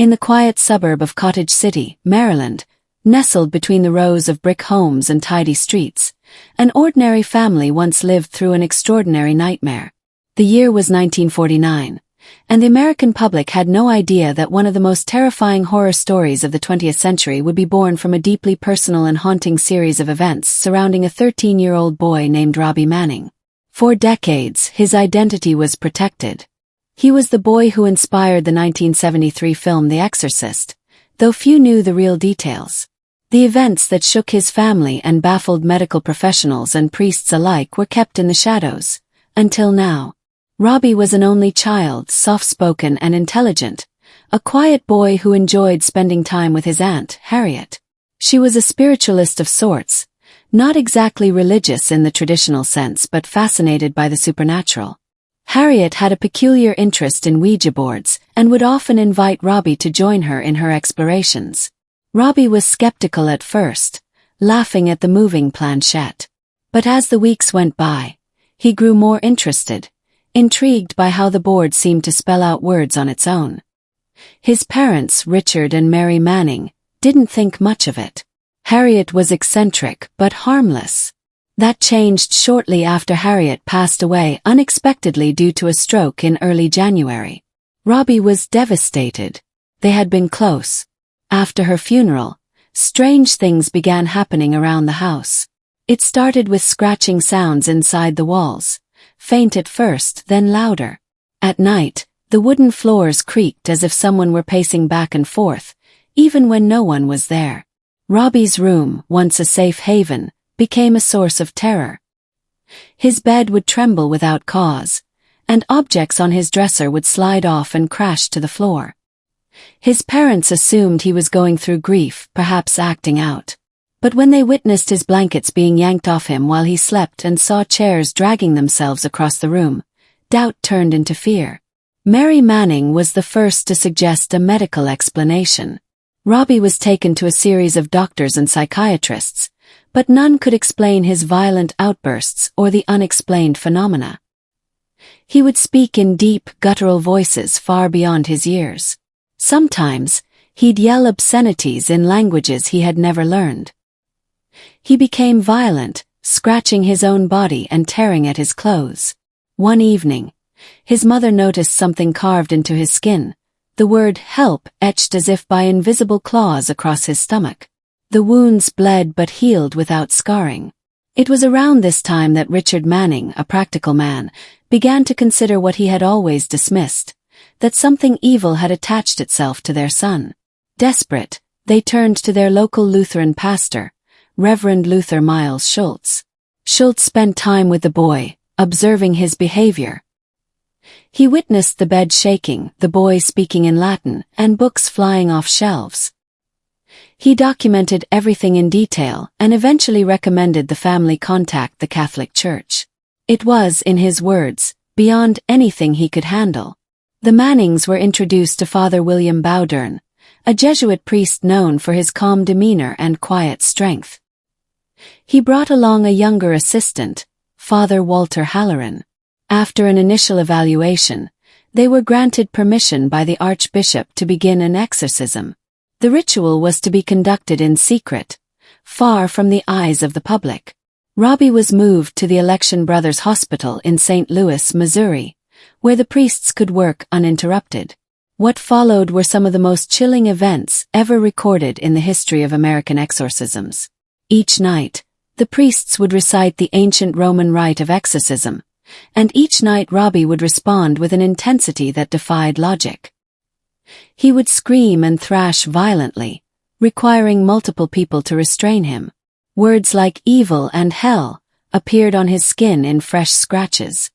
In the quiet suburb of Cottage City, Maryland, nestled between the rows of brick homes and tidy streets, an ordinary family once lived through an extraordinary nightmare. The year was 1949, and the American public had no idea that one of the most terrifying horror stories of the 20th century would be born from a deeply personal and haunting series of events surrounding a 13-year-old boy named Robbie Manning. For decades, his identity was protected. He was the boy who inspired the 1973 film The Exorcist, though few knew the real details. The events that shook his family and baffled medical professionals and priests alike were kept in the shadows, until now. Robbie was an only child, soft-spoken and intelligent, a quiet boy who enjoyed spending time with his aunt, Harriet. She was a spiritualist of sorts, not exactly religious in the traditional sense but fascinated by the supernatural. Harriet had a peculiar interest in Ouija boards and would often invite Robbie to join her in her explorations. Robbie was skeptical at first, laughing at the moving planchette. But as the weeks went by, he grew more interested, intrigued by how the board seemed to spell out words on its own. His parents, Richard and Mary Manning, didn't think much of it. Harriet was eccentric but harmless. That changed shortly after Harriet passed away unexpectedly due to a stroke in early January. Robbie was devastated. They had been close. After her funeral, strange things began happening around the house. It started with scratching sounds inside the walls, faint at first, then louder. At night, the wooden floors creaked as if someone were pacing back and forth, even when no one was there. Robbie's room, once a safe haven, became a source of terror. His bed would tremble without cause, and objects on his dresser would slide off and crash to the floor. His parents assumed he was going through grief, perhaps acting out. But when they witnessed his blankets being yanked off him while he slept and saw chairs dragging themselves across the room, doubt turned into fear. Mary Manning was the first to suggest a medical explanation. Robbie was taken to a series of doctors and psychiatrists, but none could explain his violent outbursts or the unexplained phenomena. He would speak in deep, guttural voices far beyond his years. Sometimes, he'd yell obscenities in languages he had never learned. He became violent, scratching his own body and tearing at his clothes. One evening, his mother noticed something carved into his skin, the word "help" etched as if by invisible claws across his stomach. The wounds bled but healed without scarring. It was around this time that Richard Manning, a practical man, began to consider what he had always dismissed, that something evil had attached itself to their son. Desperate, they turned to their local Lutheran pastor, Reverend Luther Miles Schultz. Schultz spent time with the boy, observing his behavior. He witnessed the bed shaking, the boy speaking in Latin, and books flying off shelves. He documented everything in detail and eventually recommended the family contact the Catholic Church. It was, in his words, beyond anything he could handle. The Mannings were introduced to Father William Bowdern, a Jesuit priest known for his calm demeanor and quiet strength. He brought along a younger assistant, Father Walter Halloran. After an initial evaluation, they were granted permission by the Archbishop to begin an exorcism. The ritual was to be conducted in secret, far from the eyes of the public. Robbie was moved to the Election Brothers Hospital in St. Louis, Missouri, where the priests could work uninterrupted. What followed were some of the most chilling events ever recorded in the history of American exorcisms. Each night, the priests would recite the ancient Roman rite of exorcism, and each night Robbie would respond with an intensity that defied logic. He would scream and thrash violently, requiring multiple people to restrain him. Words like evil and hell appeared on his skin in fresh scratches.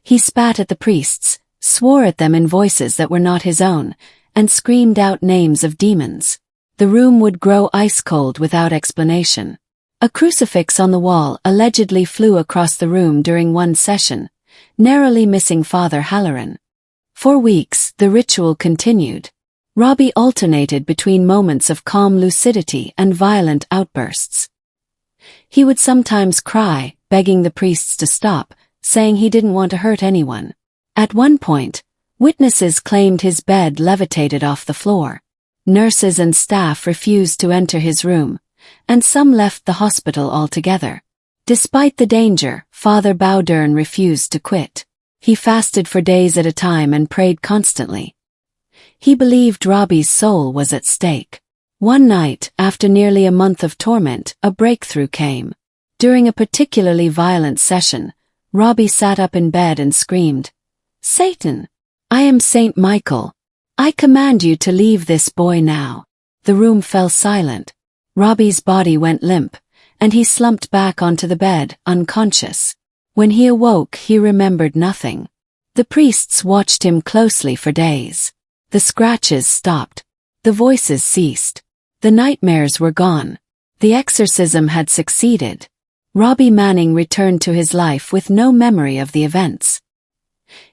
He spat at the priests, swore at them in voices that were not his own, and screamed out names of demons. The room would grow ice-cold without explanation. A crucifix on the wall allegedly flew across the room during one session, narrowly missing Father Halloran. For weeks, the ritual continued. Robbie alternated between moments of calm lucidity and violent outbursts. He would sometimes cry, begging the priests to stop, saying he didn't want to hurt anyone. At one point, Witnesses claimed his bed levitated off the floor. Nurses and staff refused to enter his room, and some left the hospital altogether. Despite the danger, Father Bowdern refused to quit. He fasted for days at a time and prayed constantly. He believed Robbie's soul was at stake. One night, after nearly a month of torment, a breakthrough came. During a particularly violent session, Robbie sat up in bed and screamed, "Satan! I am Saint Michael. I command you to leave this boy now." The room fell silent. Robbie's body went limp, and he slumped back onto the bed, unconscious. When he awoke, he remembered nothing. The priests watched him closely for days. The scratches stopped. The voices ceased. The nightmares were gone. The exorcism had succeeded. Robbie Manning returned to his life with no memory of the events.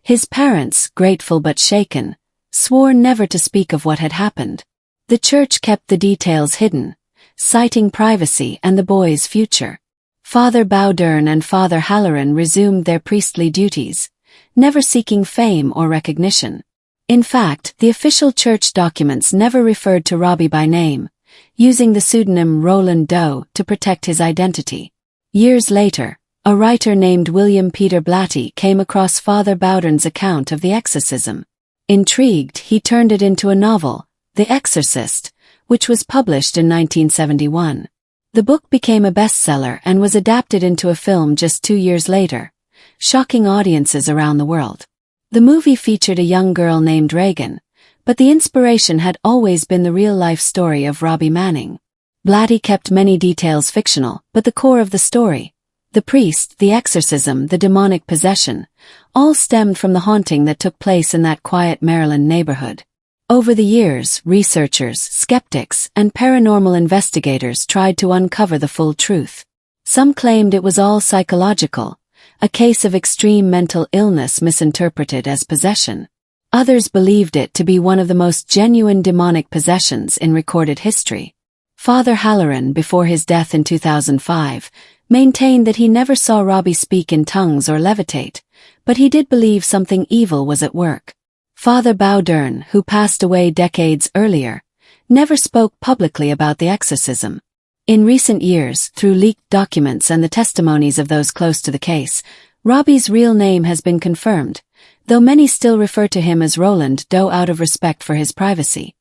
His parents, grateful but shaken, swore never to speak of what had happened. The church kept the details hidden, citing privacy and the boy's future. Father Bowdern and Father Halloran resumed their priestly duties, never seeking fame or recognition. In fact, the official church documents never referred to Robbie by name, using the pseudonym Roland Doe to protect his identity. Years later, a writer named William Peter Blatty came across Father Bowdern's account of the exorcism. Intrigued, he turned it into a novel, The Exorcist, which was published in 1971. The book became a bestseller and was adapted into a film just 2 years later, shocking audiences around the world. The movie featured a young girl named Reagan, but the inspiration had always been the real-life story of Robbie Manning. Blatty kept many details fictional, but the core of the story, the priest, the exorcism, the demonic possession, all stemmed from the haunting that took place in that quiet Maryland neighborhood. Over the years, researchers, skeptics, and paranormal investigators tried to uncover the full truth. Some claimed it was all psychological, a case of extreme mental illness misinterpreted as possession. Others believed it to be one of the most genuine demonic possessions in recorded history. Father Halloran, before his death in 2005, maintained that he never saw Robbie speak in tongues or levitate, but he did believe something evil was at work. Father Bowdern, who passed away decades earlier, never spoke publicly about the exorcism. In recent years, through leaked documents and the testimonies of those close to the case, Robbie's real name has been confirmed, though many still refer to him as Roland Doe out of respect for his privacy.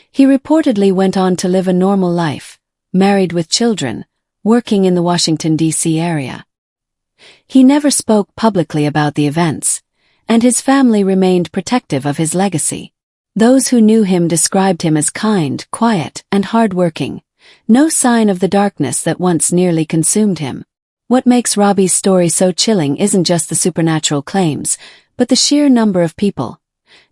He reportedly went on to live a normal life, married with children, working in the Washington, D.C. area. He never spoke publicly about the events, and his family remained protective of his legacy. Those who knew him described him as kind, quiet, and hard-working, no sign of the darkness that once nearly consumed him. What makes Robbie's story so chilling isn't just the supernatural claims, but the sheer number of people,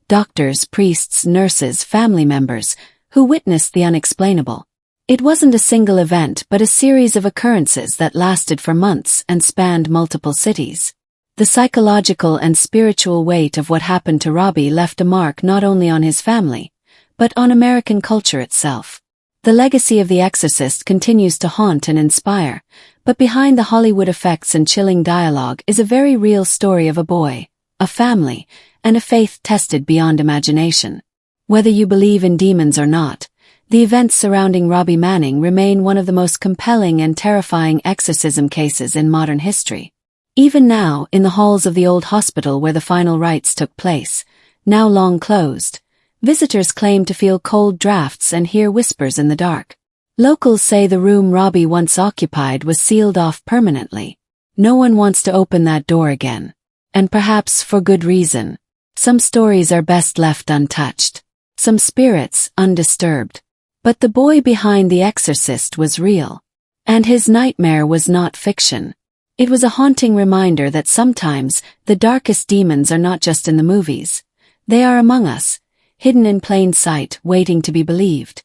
doctors, priests, nurses, family members, who witnessed the unexplainable. It wasn't a single event but a series of occurrences that lasted for months and spanned multiple cities. The psychological and spiritual weight of what happened to Robbie left a mark not only on his family, but on American culture itself. The legacy of The Exorcist continues to haunt and inspire, but behind the Hollywood effects and chilling dialogue is a very real story of a boy, a family, and a faith tested beyond imagination. Whether you believe in demons or not, the events surrounding Robbie Manning remain one of the most compelling and terrifying exorcism cases in modern history. Even now, in the halls of the old hospital where the final rites took place, now long closed, visitors claim to feel cold drafts and hear whispers in the dark. Locals say the room Robbie once occupied was sealed off permanently. No one wants to open that door again. And perhaps for good reason. Some stories are best left untouched. Some spirits undisturbed. But the boy behind The Exorcist was real. And his nightmare was not fiction. It was a haunting reminder that sometimes the darkest demons are not just in the movies. They are among us, hidden in plain sight, waiting to be believed.